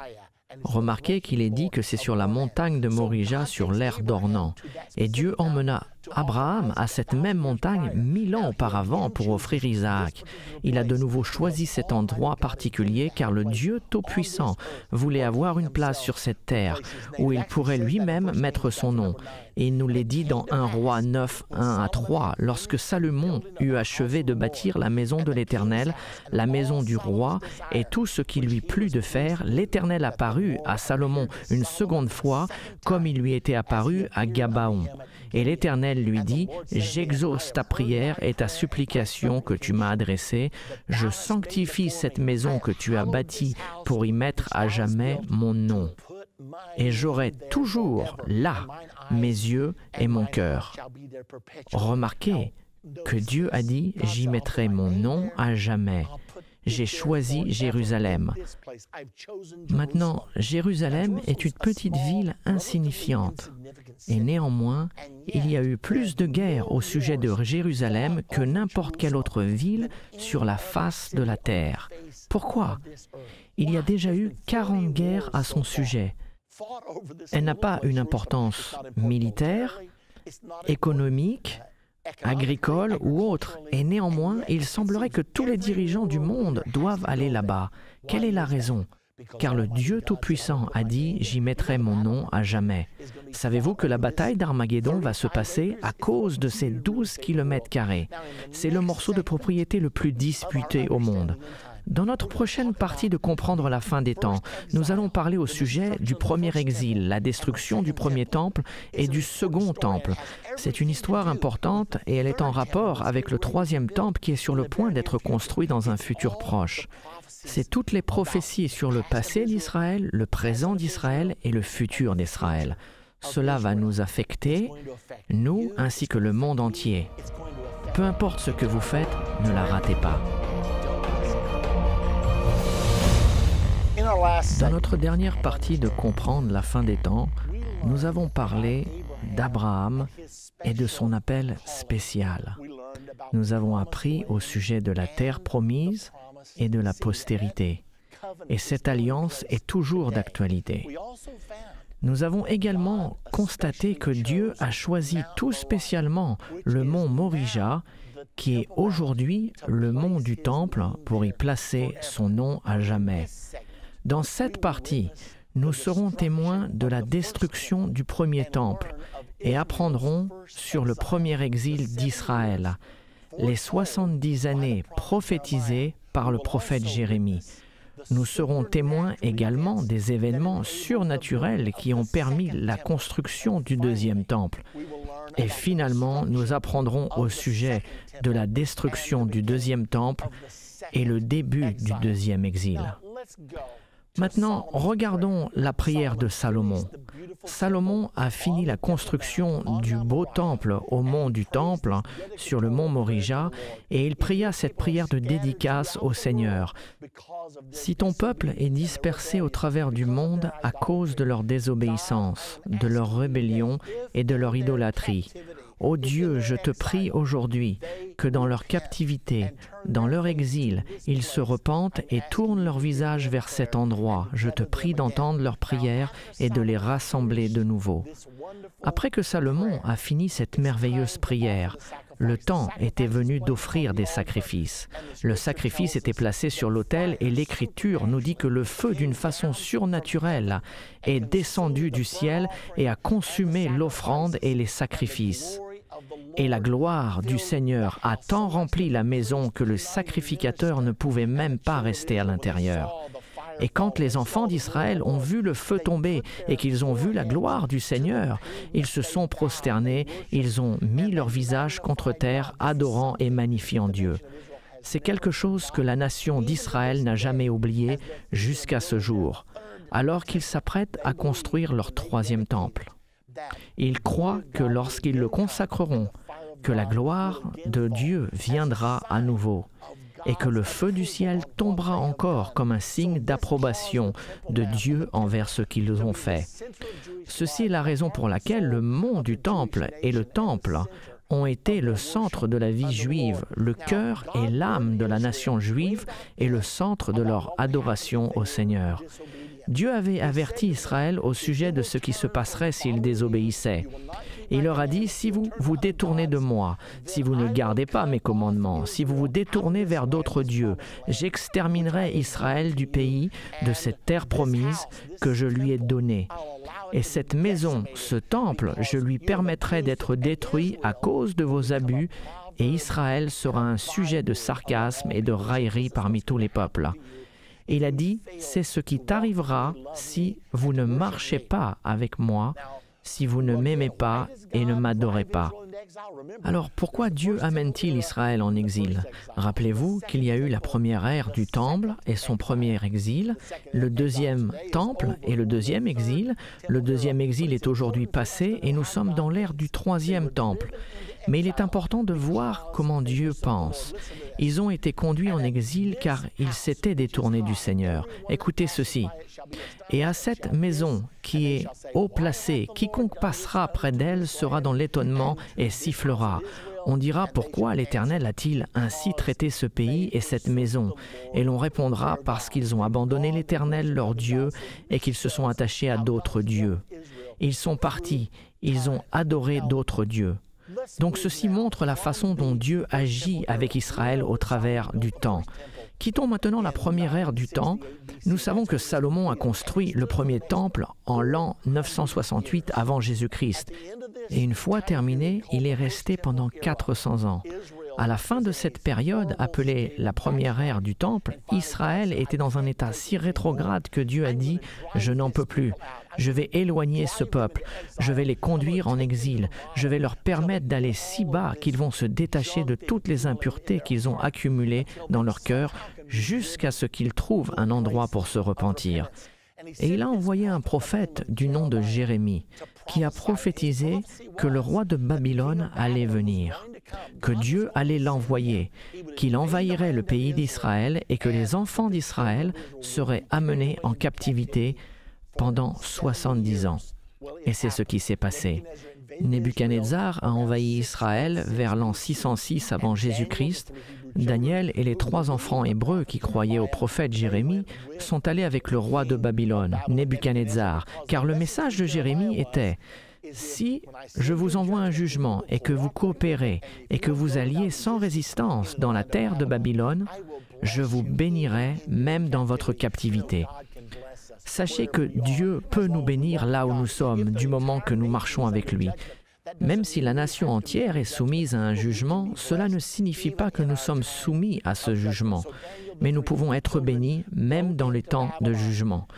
Remarquez qu'il est dit que c'est sur la montagne de Morija, sur l'aire d'Ornan. Et Dieu emmena Abraham à cette même montagne 1000 ans auparavant pour offrir Isaac. Il a de nouveau choisi cet endroit particulier car le Dieu Tout-Puissant voulait avoir une place sur cette terre où il pourrait lui-même mettre son nom. Et il nous l'est dit dans 1 Roi 9, 1-3, lorsque Salomon eut achevé de bâtir la maison de l'Éternel, la maison du roi et tout ce qui lui plut de faire, l'Éternel apparut à Salomon une seconde fois comme il lui était apparu à Gabaon. Et l'Éternel lui dit, « J'exauce ta prière et ta supplication que tu m'as adressée. Je sanctifie cette maison que tu as bâtie pour y mettre à jamais mon nom. Et j'aurai toujours là mes yeux et mon cœur. » Remarquez que Dieu a dit « J'y mettrai mon nom à jamais ». J'ai choisi Jérusalem. Maintenant, Jérusalem est une petite ville insignifiante. Et néanmoins, il y a eu plus de guerres au sujet de Jérusalem que n'importe quelle autre ville sur la face de la terre. Pourquoi? Il y a déjà eu 40 guerres à son sujet. Elle n'a pas une importance militaire, économique, agricole ou autre, et néanmoins, il semblerait que tous les dirigeants du monde doivent aller là-bas. Quelle est la raison? Car le Dieu Tout-Puissant a dit « J'y mettrai mon nom à jamais ». Savez-vous que la bataille d'Armageddon va se passer à cause de ces 12 km²? C'est le morceau de propriété le plus disputé au monde. Dans notre prochaine partie de Comprendre la fin des temps, nous allons parler au sujet du premier exil, la destruction du premier temple et du second temple. C'est une histoire importante et elle est en rapport avec le troisième temple qui est sur le point d'être construit dans un futur proche. C'est toutes les prophéties sur le passé d'Israël, le présent d'Israël et le futur d'Israël. Cela va nous affecter, nous ainsi que le monde entier. Peu importe ce que vous faites, ne la ratez pas. Dans notre dernière partie de Comprendre la fin des temps, nous avons parlé d'Abraham et de son appel spécial. Nous avons appris au sujet de la terre promise et de la postérité. Et cette alliance est toujours d'actualité. Nous avons également constaté que Dieu a choisi tout spécialement le mont Morija, qui est aujourd'hui le mont du Temple, pour y placer son nom à jamais. Dans cette partie, nous serons témoins de la destruction du premier temple et apprendrons sur le premier exil d'Israël, les 70 années prophétisées par le prophète Jérémie. Nous serons témoins également des événements surnaturels qui ont permis la construction du deuxième temple. Et finalement, nous apprendrons au sujet de la destruction du deuxième temple et le début du deuxième exil. Maintenant, regardons la prière de Salomon. Salomon a fini la construction du beau temple au mont du Temple, sur le mont Morija, et il pria cette prière de dédicace au Seigneur. « Si ton peuple est dispersé au travers du monde à cause de leur désobéissance, de leur rébellion et de leur idolâtrie, ô Dieu, je te prie aujourd'hui que dans leur captivité, dans leur exil, ils se repentent et tournent leur visage vers cet endroit. Je te prie d'entendre leurs prières et de les rassembler de nouveau. » Après que Salomon a fini cette merveilleuse prière, le temps était venu d'offrir des sacrifices. Le sacrifice était placé sur l'autel et l'Écriture nous dit que le feu, d'une façon surnaturelle, est descendu du ciel et a consumé l'offrande et les sacrifices. Et la gloire du Seigneur a tant rempli la maison que le sacrificateur ne pouvait même pas rester à l'intérieur. Et quand les enfants d'Israël ont vu le feu tomber et qu'ils ont vu la gloire du Seigneur, ils se sont prosternés, ils ont mis leur visage contre terre, adorant et magnifiant Dieu. C'est quelque chose que la nation d'Israël n'a jamais oublié jusqu'à ce jour, alors qu'ils s'apprêtent à construire leur troisième temple. Ils croient que lorsqu'ils le consacreront, que la gloire de Dieu viendra à nouveau et que le feu du ciel tombera encore comme un signe d'approbation de Dieu envers ce qu'ils ont fait. Ceci est la raison pour laquelle le mont du Temple et le Temple ont été le centre de la vie juive, le cœur et l'âme de la nation juive et le centre de leur adoration au Seigneur. Dieu avait averti Israël au sujet de ce qui se passerait s'ils désobéissaient. Il leur a dit, si vous vous détournez de moi, si vous ne gardez pas mes commandements, si vous vous détournez vers d'autres dieux, j'exterminerai Israël du pays, de cette terre promise que je lui ai donnée. Et cette maison, ce temple, je lui permettrai d'être détruit à cause de vos abus, et Israël sera un sujet de sarcasme et de raillerie parmi tous les peuples. Il a dit, c'est ce qui t'arrivera si vous ne marchez pas avec moi, si vous ne m'aimez pas et ne m'adorez pas. Alors pourquoi Dieu amène-t-il Israël en exil? Rappelez-vous qu'il y a eu la première ère du Temple et son premier exil, le deuxième Temple et le deuxième exil. Le deuxième exil est aujourd'hui passé et nous sommes dans l'ère du troisième Temple. Mais il est important de voir comment Dieu pense. Ils ont été conduits en exil car ils s'étaient détournés du Seigneur. Écoutez ceci. Et à cette maison qui est haut placée, quiconque passera près d'elle sera dans l'étonnement et sifflera. On dira, pourquoi l'Éternel a-t-il ainsi traité ce pays et cette maison? Et l'on répondra, parce qu'ils ont abandonné l'Éternel leur Dieu et qu'ils se sont attachés à d'autres dieux. Ils sont partis, ils ont adoré d'autres dieux. Donc ceci montre la façon dont Dieu agit avec Israël au travers du temps. Quittons maintenant la première ère du temps. Nous savons que Salomon a construit le premier temple en l'an 968 avant Jésus-Christ. Et une fois terminé, il est resté pendant 400 ans. À la fin de cette période, appelée la première ère du temple, Israël était dans un état si rétrograde que Dieu a dit « Je n'en peux plus. Je vais éloigner ce peuple. Je vais les conduire en exil. Je vais leur permettre d'aller si bas qu'ils vont se détacher de toutes les impuretés qu'ils ont accumulées dans leur cœur jusqu'à ce qu'ils trouvent un endroit pour se repentir. » Et il a envoyé un prophète du nom de Jérémie qui a prophétisé que le roi de Babylone allait venir, que Dieu allait l'envoyer, qu'il envahirait le pays d'Israël et que les enfants d'Israël seraient amenés en captivité pendant 70 ans. Et c'est ce qui s'est passé. Nebuchadnezzar a envahi Israël vers l'an 606 avant Jésus-Christ. Daniel et les 3 enfants hébreux qui croyaient au prophète Jérémie sont allés avec le roi de Babylone, Nebuchadnezzar, car le message de Jérémie était « Si je vous envoie un jugement et que vous coopérez et que vous alliez sans résistance dans la terre de Babylone, je vous bénirai même dans votre captivité. » Sachez que Dieu peut nous bénir là où nous sommes, du moment que nous marchons avec lui. Même si la nation entière est soumise à un jugement, cela ne signifie pas que nous sommes soumis à ce jugement. Mais nous pouvons être bénis même dans les temps de jugement.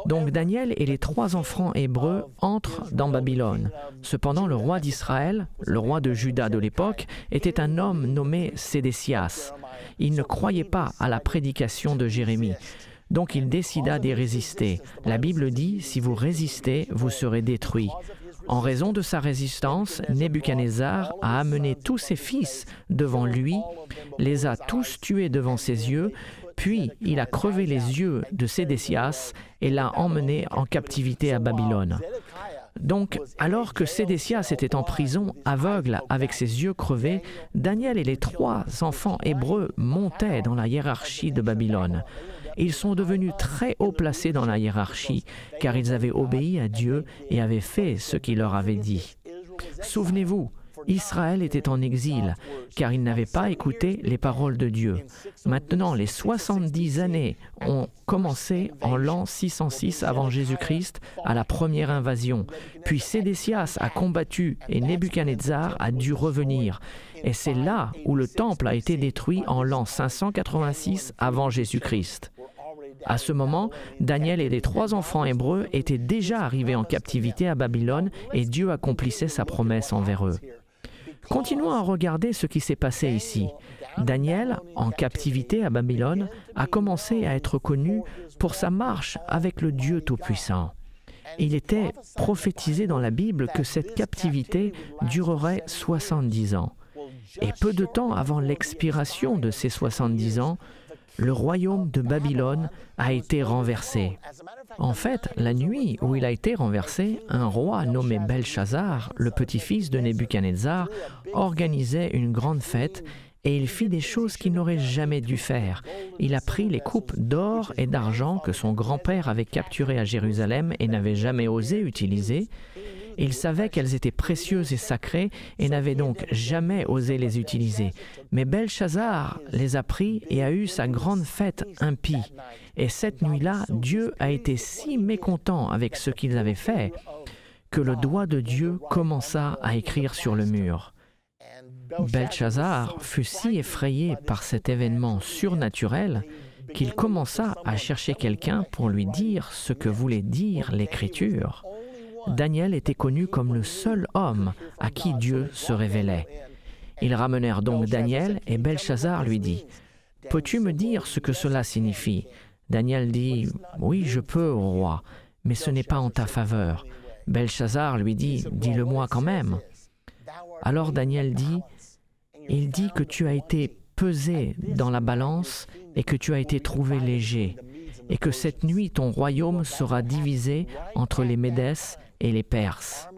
Donc Daniel et les 3 enfants hébreux entrent dans Babylone. Cependant, le roi d'Israël, le roi de Juda de l'époque, était un homme nommé Sédécias. Il ne croyait pas à la prédication de Jérémie. Donc il décida d'y résister. La Bible dit, si vous résistez, vous serez détruits. En raison de sa résistance, Nebuchadnezzar a amené tous ses fils devant lui, les a tous tués devant ses yeux, puis il a crevé les yeux de Sédécias et l'a emmené en captivité à Babylone. Donc, alors que Sédécias était en prison, aveugle, avec ses yeux crevés, Daniel et les 3 enfants hébreux montaient dans la hiérarchie de Babylone. Ils sont devenus très haut placés dans la hiérarchie, car ils avaient obéi à Dieu et avaient fait ce qu'il leur avait dit. Souvenez-vous, Israël était en exil, car il n'avait pas écouté les paroles de Dieu. Maintenant, les 70 années ont commencé en l'an 606 avant Jésus-Christ, à la première invasion. Puis Sédécias a combattu et Nebuchadnezzar a dû revenir. Et c'est là où le temple a été détruit en l'an 586 avant Jésus-Christ. À ce moment, Daniel et les 3 enfants hébreux étaient déjà arrivés en captivité à Babylone et Dieu accomplissait sa promesse envers eux. Continuons à regarder ce qui s'est passé ici. Daniel, en captivité à Babylone, a commencé à être connu pour sa marche avec le Dieu Tout-Puissant. Il était prophétisé dans la Bible que cette captivité durerait 70 ans. Et peu de temps avant l'expiration de ces 70 ans, le royaume de Babylone a été renversé. En fait, la nuit où il a été renversé, un roi nommé Belchazzar, le petit-fils de Nebuchadnezzar, organisait une grande fête et il fit des choses qu'il n'aurait jamais dû faire. Il a pris les coupes d'or et d'argent que son grand-père avait capturées à Jérusalem et n'avait jamais osé utiliser. Il savait qu'elles étaient précieuses et sacrées et n'avait donc jamais osé les utiliser. Mais Belchazzar les a pris et a eu sa grande fête impie. Et cette nuit-là, Dieu a été si mécontent avec ce qu'ils avaient fait que le doigt de Dieu commença à écrire sur le mur. Belchazzar fut si effrayé par cet événement surnaturel qu'il commença à chercher quelqu'un pour lui dire ce que voulait dire l'Écriture. Daniel était connu comme le seul homme à qui Dieu se révélait. Ils ramenèrent donc Daniel et Belchazzar lui dit « Peux-tu me dire ce que cela signifie ?» Daniel dit « Oui, je peux, ô roi, mais ce n'est pas en ta faveur. » Belchazzar lui dit « Dis-le-moi quand même. » Alors Daniel dit, il dit que tu as été pesé dans la balance et que tu as été trouvé léger, et que cette nuit ton royaume sera divisé entre les Médès et les Perses.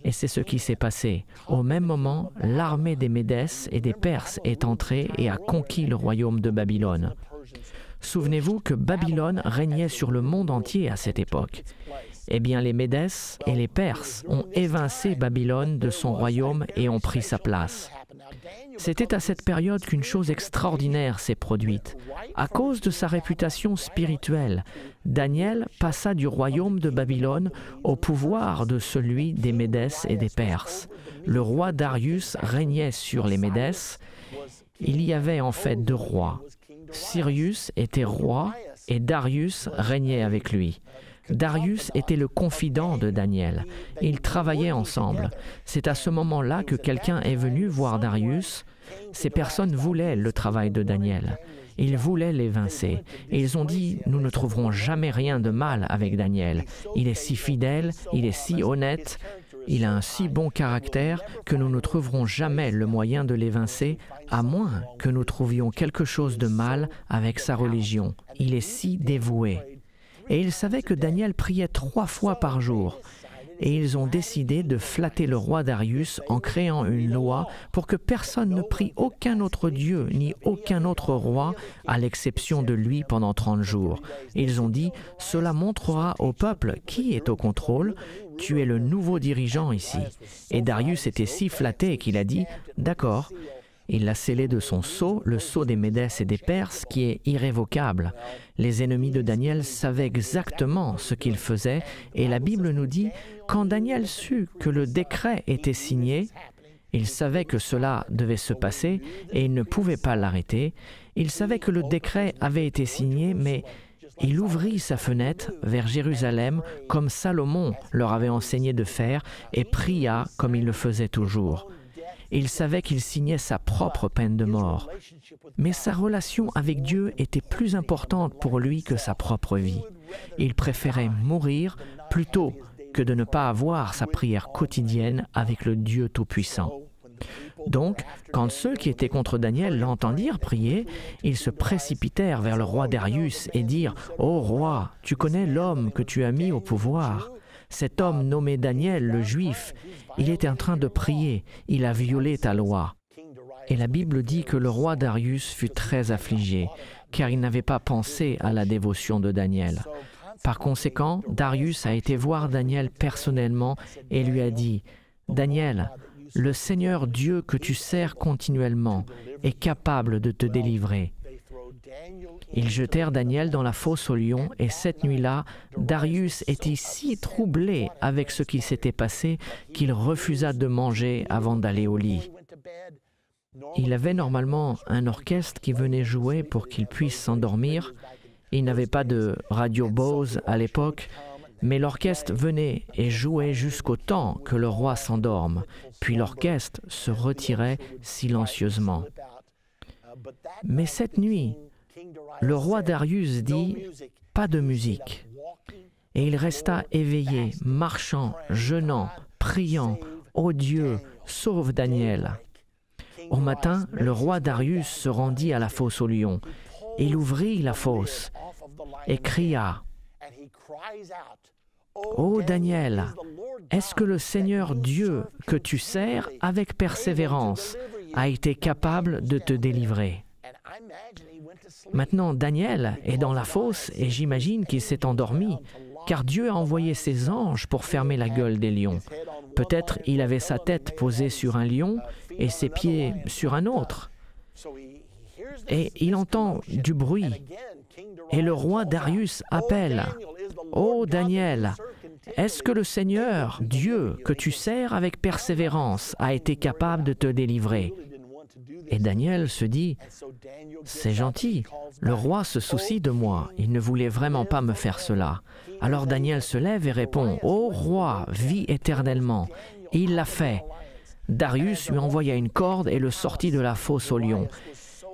Et c'est ce qui s'est passé. Au même moment, l'armée des Médès et des Perses est entrée et a conquis le royaume de Babylone. Souvenez-vous que Babylone régnait sur le monde entier à cette époque. Eh bien, les Médès et les Perses ont évincé Babylone de son royaume et ont pris sa place. C'était à cette période qu'une chose extraordinaire s'est produite. À cause de sa réputation spirituelle, Daniel passa du royaume de Babylone au pouvoir de celui des Médès et des Perses. Le roi Darius régnait sur les Médès. Il y avait en fait deux rois. Cyrus était roi et Darius régnait avec lui. Darius était le confident de Daniel. Ils travaillaient ensemble. C'est à ce moment-là que quelqu'un est venu voir Darius. Ces personnes voulaient le travail de Daniel. Ils voulaient l'évincer. Et ils ont dit, nous ne trouverons jamais rien de mal avec Daniel. Il est si fidèle, il est si honnête, il a un si bon caractère que nous ne trouverons jamais le moyen de l'évincer, à moins que nous trouvions quelque chose de mal avec sa religion. Il est si dévoué. Et ils savaient que Daniel priait 3 fois par jour. Et ils ont décidé de flatter le roi Darius en créant une loi pour que personne ne prie aucun autre dieu ni aucun autre roi, à l'exception de lui pendant 30 jours. Et ils ont dit, cela montrera au peuple qui est au contrôle. Tu es le nouveau dirigeant ici. Et Darius était si flatté qu'il a dit, d'accord. Il l'a scellé de son sceau, le sceau des Médès et des Perses, qui est irrévocable. Les ennemis de Daniel savaient exactement ce qu'il faisait, et la Bible nous dit, quand Daniel sut que le décret était signé, il savait que cela devait se passer, et il ne pouvait pas l'arrêter. Il savait que le décret avait été signé, mais il ouvrit sa fenêtre vers Jérusalem, comme Salomon leur avait enseigné de faire, et pria comme il le faisait toujours. Il savait qu'il signait sa propre peine de mort. Mais sa relation avec Dieu était plus importante pour lui que sa propre vie. Il préférait mourir plutôt que de ne pas avoir sa prière quotidienne avec le Dieu Tout-Puissant. Donc, quand ceux qui étaient contre Daniel l'entendirent prier, ils se précipitèrent vers le roi Darius et dirent « Ô roi, tu connais l'homme que tu as mis au pouvoir. Cet homme nommé Daniel, le Juif, il était en train de prier, il a violé ta loi. » Et la Bible dit que le roi Darius fut très affligé, car il n'avait pas pensé à la dévotion de Daniel. Par conséquent, Darius a été voir Daniel personnellement et lui a dit, « Daniel, le Seigneur Dieu que tu sers continuellement est capable de te délivrer. » Ils jetèrent Daniel dans la fosse aux lions, et cette nuit-là, Darius était si troublé avec ce qui s'était passé qu'il refusa de manger avant d'aller au lit. Il avait normalement un orchestre qui venait jouer pour qu'il puisse s'endormir. Il n'avait pas de radio Bose à l'époque, mais l'orchestre venait et jouait jusqu'au temps que le roi s'endorme, puis l'orchestre se retirait silencieusement. Mais cette nuit, le roi Darius dit « pas de musique ». Et il resta éveillé, marchant, jeûnant, priant « Ô Dieu, sauve Daniel ». Au matin, le roi Darius se rendit à la fosse aux lions. Il ouvrit la fosse et cria « Ô Daniel, est-ce que le Seigneur Dieu que tu sers avec persévérance a été capable de te délivrer ?» Maintenant, Daniel est dans la fosse et j'imagine qu'il s'est endormi, car Dieu a envoyé ses anges pour fermer la gueule des lions. Peut-être il avait sa tête posée sur un lion et ses pieds sur un autre. Et il entend du bruit. Et le roi Darius appelle « Ô Daniel, est-ce que le Seigneur, Dieu que tu sers avec persévérance, a été capable de te délivrer ?» Et Daniel se dit « C'est gentil, le roi se soucie de moi, il ne voulait vraiment pas me faire cela. » Alors Daniel se lève et répond « Ô roi, vis éternellement. » Et il l'a fait. Darius lui envoya une corde et le sortit de la fosse aux lions.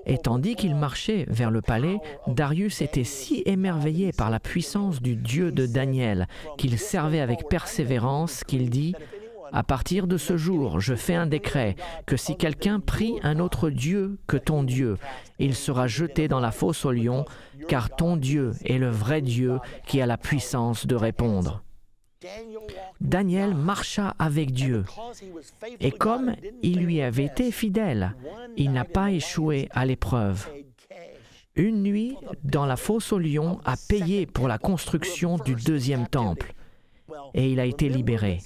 Et tandis qu'il marchait vers le palais, Darius était si émerveillé par la puissance du Dieu de Daniel qu'il servait avec persévérance qu'il dit « À partir de ce jour, je fais un décret que si quelqu'un prie un autre Dieu que ton Dieu, il sera jeté dans la fosse aux lions, car ton Dieu est le vrai Dieu qui a la puissance de répondre. » Daniel marcha avec Dieu, et comme il lui avait été fidèle, il n'a pas échoué à l'épreuve. Une nuit, dans la fosse aux lions, a payé pour la construction du deuxième temple, et il a été libéré.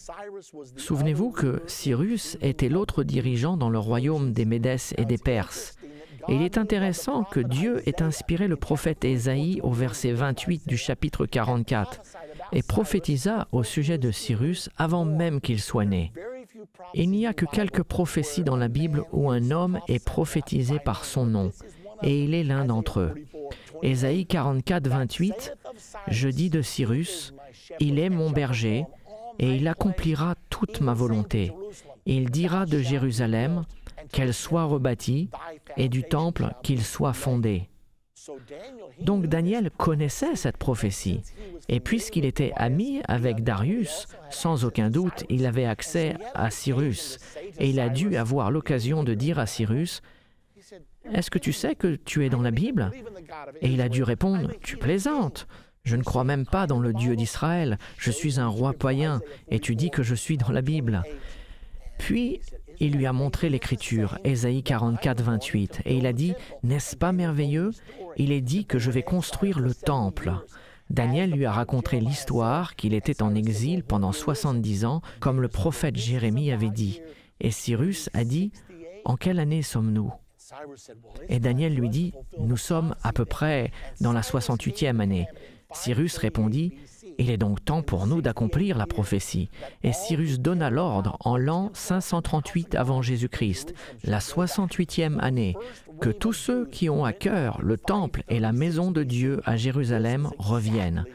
Souvenez-vous que Cyrus était l'autre dirigeant dans le royaume des Médès et des Perses. Et il est intéressant que Dieu ait inspiré le prophète Ésaïe au verset 28 du chapitre 44 et prophétisa au sujet de Cyrus avant même qu'il soit né. Il n'y a que quelques prophéties dans la Bible où un homme est prophétisé par son nom, et il est l'un d'entre eux. Ésaïe 44, 28, « Je dis de Cyrus, il est mon berger, et il accomplira toute ma volonté. Il dira de Jérusalem qu'elle soit rebâtie, et du temple qu'il soit fondé. » Donc Daniel connaissait cette prophétie, et puisqu'il était ami avec Darius, sans aucun doute, il avait accès à Cyrus, et il a dû avoir l'occasion de dire à Cyrus, « Est-ce que tu sais que tu es dans la Bible ?» Et il a dû répondre, « Tu plaisantes, je ne crois même pas dans le Dieu d'Israël, je suis un roi païen, et tu dis que je suis dans la Bible. » Puis, il lui a montré l'Écriture, Ésaïe 44, 28, et il a dit, « N'est-ce pas merveilleux? Il est dit que je vais construire le temple. » Daniel lui a raconté l'histoire qu'il était en exil pendant 70 ans, comme le prophète Jérémie avait dit. Et Cyrus a dit, « En quelle année sommes-nous » Et Daniel lui dit, « Nous sommes à peu près dans la 68e année. » Cyrus répondit, « Il est donc temps pour nous d'accomplir la prophétie. » Et Cyrus donna l'ordre en l'an 538 avant Jésus-Christ, la 68e année, que tous ceux qui ont à cœur le temple et la maison de Dieu à Jérusalem reviennent.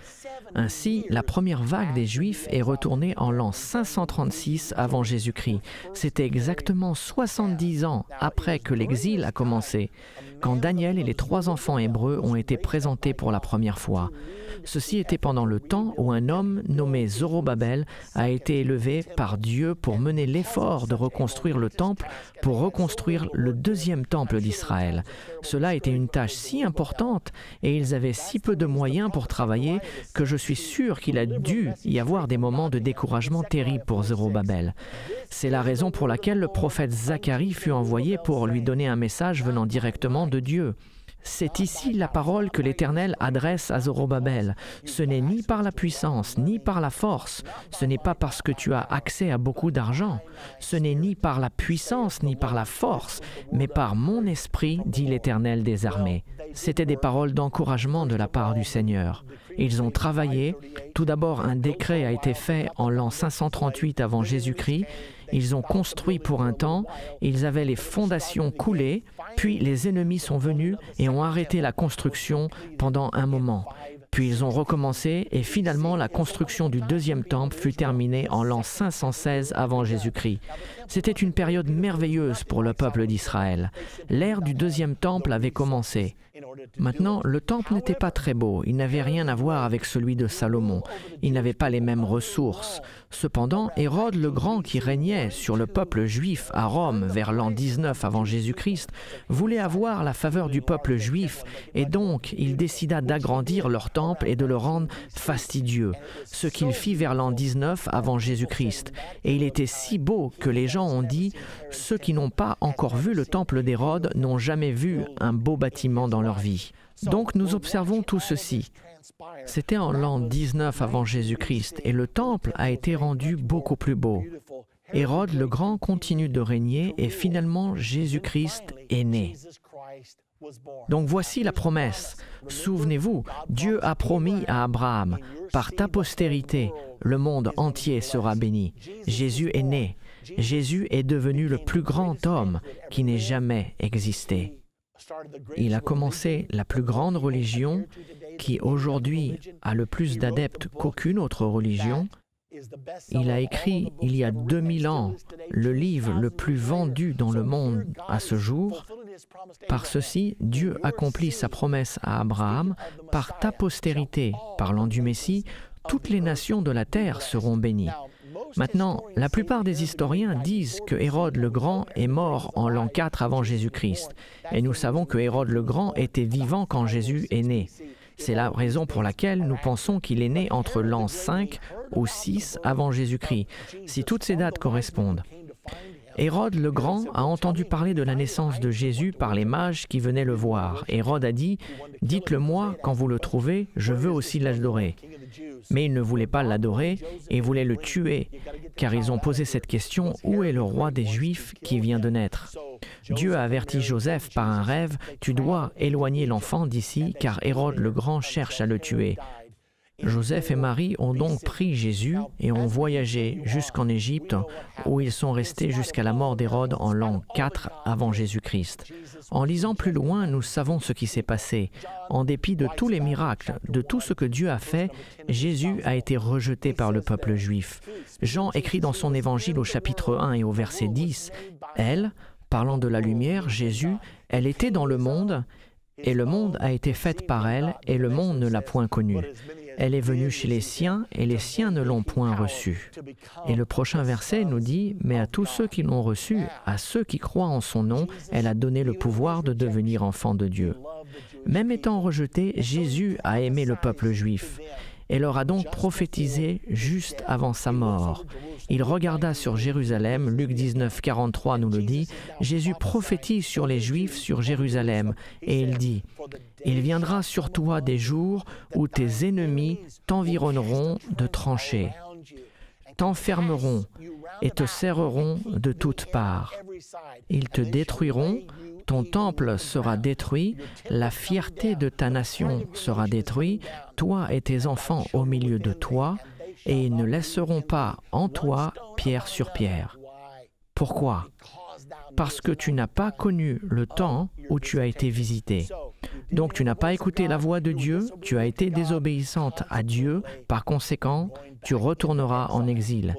Ainsi, la première vague des Juifs est retournée en l'an 536 avant Jésus-Christ. C'était exactement 70 ans après que l'exil a commencé, quand Daniel et les 3 enfants hébreux ont été présentés pour la première fois. Ceci était pendant le temps où un homme nommé Zorobabel a été élevé par Dieu pour mener l'effort de reconstruire le temple, pour reconstruire le deuxième temple d'Israël. Cela était une tâche si importante et ils avaient si peu de moyens pour travailler que je suis sûr qu'il a dû y avoir des moments de découragement terribles pour Zorobabel. C'est la raison pour laquelle le prophète Zacharie fut envoyé pour lui donner un message venant directement de Dieu. C'est ici la parole que l'Éternel adresse à Zorobabel. Ce n'est ni par la puissance, ni par la force. Ce n'est pas parce que tu as accès à beaucoup d'argent. Ce n'est ni par la puissance, ni par la force, mais par mon esprit, dit l'Éternel des armées. C'étaient des paroles d'encouragement de la part du Seigneur. Ils ont travaillé. Tout d'abord, un décret a été fait en l'an 538 avant Jésus-Christ. Ils ont construit pour un temps, ils avaient les fondations coulées, puis les ennemis sont venus et ont arrêté la construction pendant un moment. Puis ils ont recommencé et finalement la construction du deuxième temple fut terminée en l'an 516 avant Jésus-Christ. C'était une période merveilleuse pour le peuple d'Israël. L'ère du deuxième temple avait commencé. Maintenant, le temple n'était pas très beau, il n'avait rien à voir avec celui de Salomon, il n'avait pas les mêmes ressources. Cependant, Hérode le Grand, qui régnait sur le peuple juif à Rome vers l'an 19 avant Jésus-Christ, voulait avoir la faveur du peuple juif et donc il décida d'agrandir leur temple et de le rendre fastidieux, ce qu'il fit vers l'an 19 avant Jésus-Christ. Et il était si beau que les gens ont dit « Ceux qui n'ont pas encore vu le temple d'Hérode n'ont jamais vu un beau bâtiment dans leur vie. » Donc nous observons tout ceci. C'était en l'an 19 avant Jésus-Christ et le temple a été rendu beaucoup plus beau. Hérode le Grand continue de régner et finalement Jésus-Christ est né. Donc voici la promesse. Souvenez-vous, Dieu a promis à Abraham, par ta postérité, le monde entier sera béni. Jésus est né. Jésus est devenu le plus grand homme qui n'ait jamais existé. Il a commencé la plus grande religion qui aujourd'hui a le plus d'adeptes qu'aucune autre religion. Il a écrit il y a 2000 ans le livre le plus vendu dans le monde à ce jour. Par ceci, Dieu accomplit sa promesse à Abraham. Par ta postérité, parlant du Messie, toutes les nations de la terre seront bénies. Maintenant, la plupart des historiens disent que Hérode le Grand est mort en l'an 4 avant Jésus-Christ. Et nous savons que Hérode le Grand était vivant quand Jésus est né. C'est la raison pour laquelle nous pensons qu'il est né entre l'an 5 ou 6 avant Jésus-Christ, si toutes ces dates correspondent. Hérode le Grand a entendu parler de la naissance de Jésus par les mages qui venaient le voir. Hérode a dit « Dites-le-moi quand vous le trouvez, je veux aussi l'adorer ». Mais ils ne voulaient pas l'adorer et voulaient le tuer, car ils ont posé cette question « Où est le roi des Juifs qui vient de naître ?» Dieu a averti Joseph par un rêve « Tu dois éloigner l'enfant d'ici, car Hérode le Grand cherche à le tuer ». Joseph et Marie ont donc pris Jésus et ont voyagé jusqu'en Égypte, où ils sont restés jusqu'à la mort d'Hérode en l'an 4 avant Jésus-Christ. En lisant plus loin, nous savons ce qui s'est passé. En dépit de tous les miracles, de tout ce que Dieu a fait, Jésus a été rejeté par le peuple juif. Jean écrit dans son évangile au chapitre 1 et au verset 10, « Elle, parlant de la lumière, Jésus, elle était dans le monde, et le monde a été fait par elle, et le monde ne l'a point connue. Elle est venue chez les siens, et les siens ne l'ont point reçue. » Et le prochain verset nous dit, « Mais à tous ceux qui l'ont reçue, à ceux qui croient en son nom, elle a donné le pouvoir de devenir enfants de Dieu. » Même étant rejeté, Jésus a aimé le peuple juif et leur a donc prophétisé juste avant sa mort. Il regarda sur Jérusalem, Luc 19, 43 nous le dit, Jésus prophétise sur les Juifs, sur Jérusalem, et il dit, « Il viendra sur toi des jours où tes ennemis t'environneront de tranchées, t'enfermeront et te serreront de toutes parts. Ils te détruiront, ton temple sera détruit, la fierté de ta nation sera détruite, toi et tes enfants au milieu de toi, et ils ne laisseront pas en toi pierre sur pierre. » Pourquoi ? Parce que tu n'as pas connu le temps où tu as été visité. Donc tu n'as pas écouté la voix de Dieu, tu as été désobéissante à Dieu, par conséquent, tu retourneras en exil.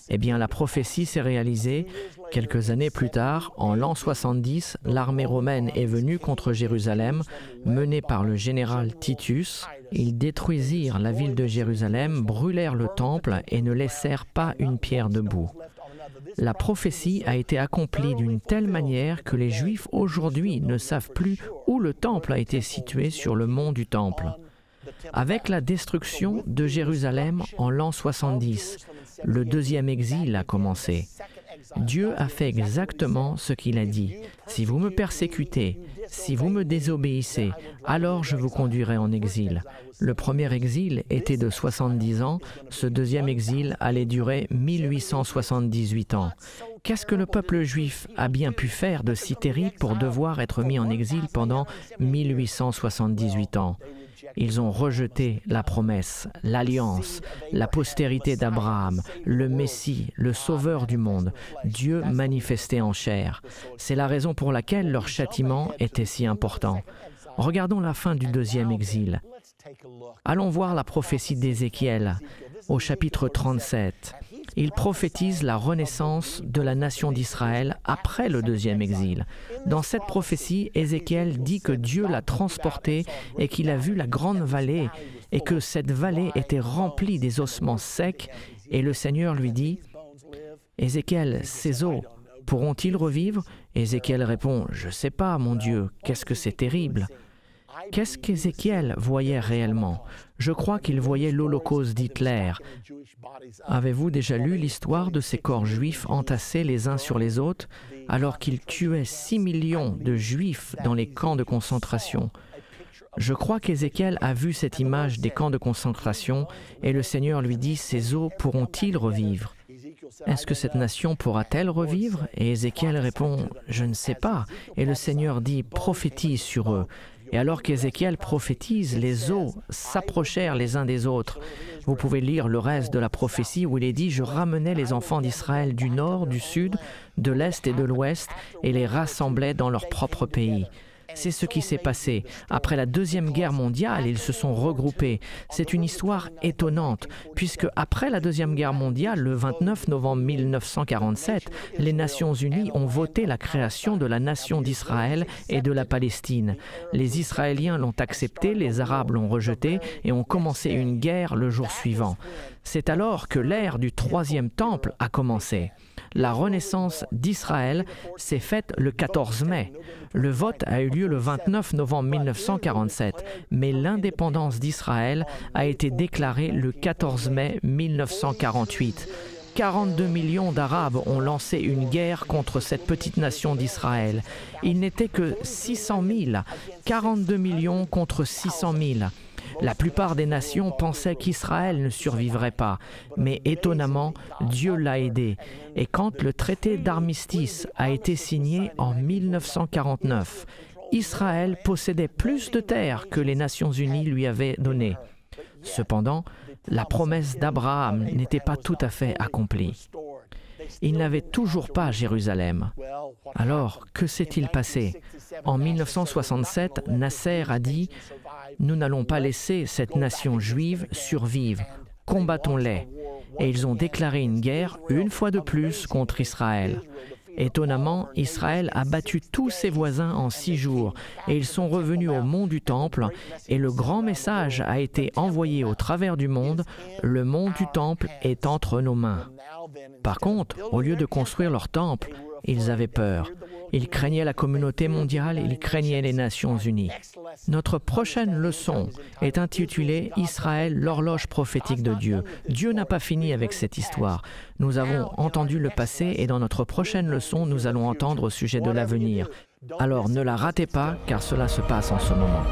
Eh bien, la prophétie s'est réalisée. Quelques années plus tard, en l'an 70, l'armée romaine est venue contre Jérusalem, menée par le général Titus. Ils détruisirent la ville de Jérusalem, brûlèrent le temple et ne laissèrent pas une pierre debout. La prophétie a été accomplie d'une telle manière que les Juifs aujourd'hui ne savent plus où le temple a été situé sur le mont du temple. Avec la destruction de Jérusalem en l'an 70, le deuxième exil a commencé. Dieu a fait exactement ce qu'il a dit. « Si vous me persécutez, si vous me désobéissez, alors je vous conduirai en exil. » Le premier exil était de 70 ans, ce deuxième exil allait durer 1878 ans. Qu'est-ce que le peuple juif a bien pu faire de si terrible pour devoir être mis en exil pendant 1878 ans ? Ils ont rejeté la promesse, l'alliance, la postérité d'Abraham, le Messie, le Sauveur du monde, Dieu manifesté en chair. C'est la raison pour laquelle leur châtiment était si important. Regardons la fin du deuxième exil. Allons voir la prophétie d'Ézéchiel au chapitre 37. Il prophétise la renaissance de la nation d'Israël après le deuxième exil. Dans cette prophétie, Ézéchiel dit que Dieu l'a transporté et qu'il a vu la grande vallée et que cette vallée était remplie des ossements secs et le Seigneur lui dit « Ézéchiel, ces os pourront-ils revivre ?» Ézéchiel répond « Je ne sais pas, mon Dieu, qu'est-ce que c'est terrible ?» Qu'est-ce qu'Ézéchiel voyait réellement ? Je crois qu'il voyait l'Holocauste d'Hitler. Avez-vous déjà lu l'histoire de ces corps juifs entassés les uns sur les autres alors qu'il tuait 6 millions de juifs dans les camps de concentration ? Je crois qu'Ézéchiel a vu cette image des camps de concentration et le Seigneur lui dit « Ces os pourront-ils revivre ?» Est-ce que cette nation pourra-t-elle revivre ? Et Ézéchiel répond « Je ne sais pas. » Et le Seigneur dit « Prophétise sur eux. » Et alors qu'Ézéchiel prophétise, les os s'approchèrent les uns des autres. Vous pouvez lire le reste de la prophétie où il est dit « Je ramenais les enfants d'Israël du nord, du sud, de l'est et de l'ouest, et les rassemblais dans leur propre pays. » C'est ce qui s'est passé. Après la Deuxième Guerre mondiale, ils se sont regroupés. C'est une histoire étonnante, puisque après la Deuxième Guerre mondiale, le 29 novembre 1947, les Nations Unies ont voté la création de la nation d'Israël et de la Palestine. Les Israéliens l'ont accepté, les Arabes l'ont rejeté et ont commencé une guerre le jour suivant. C'est alors que l'ère du Troisième Temple a commencé. La renaissance d'Israël s'est faite le 14 mai. Le vote a eu lieu le 29 novembre 1947, mais l'indépendance d'Israël a été déclarée le 14 mai 1948. 42 millions d'Arabes ont lancé une guerre contre cette petite nation d'Israël. Il n'était que 600 000, 42 millions contre 600 000. La plupart des nations pensaient qu'Israël ne survivrait pas, mais étonnamment, Dieu l'a aidé. Et quand le traité d'armistice a été signé en 1949, Israël possédait plus de terres que les Nations Unies lui avaient donné. Cependant, la promesse d'Abraham n'était pas tout à fait accomplie. Il n'avait toujours pas Jérusalem. Alors, que s'est-il passé? En 1967, Nasser a dit « Nous n'allons pas laisser cette nation juive survivre, combattons-les ». Et ils ont déclaré une guerre, une fois de plus, contre Israël. Étonnamment, Israël a battu tous ses voisins en 6 jours et ils sont revenus au mont du Temple et le grand message a été envoyé au travers du monde, le mont du Temple est entre nos mains. Par contre, au lieu de construire leur temple, ils avaient peur. Ils craignaient la communauté mondiale, ils craignaient les Nations Unies. Notre prochaine leçon est intitulée « Israël, l'horloge prophétique de Dieu ». Dieu n'a pas fini avec cette histoire. Nous avons entendu le passé et dans notre prochaine leçon, nous allons entendre au sujet de l'avenir. Alors ne la ratez pas car cela se passe en ce moment.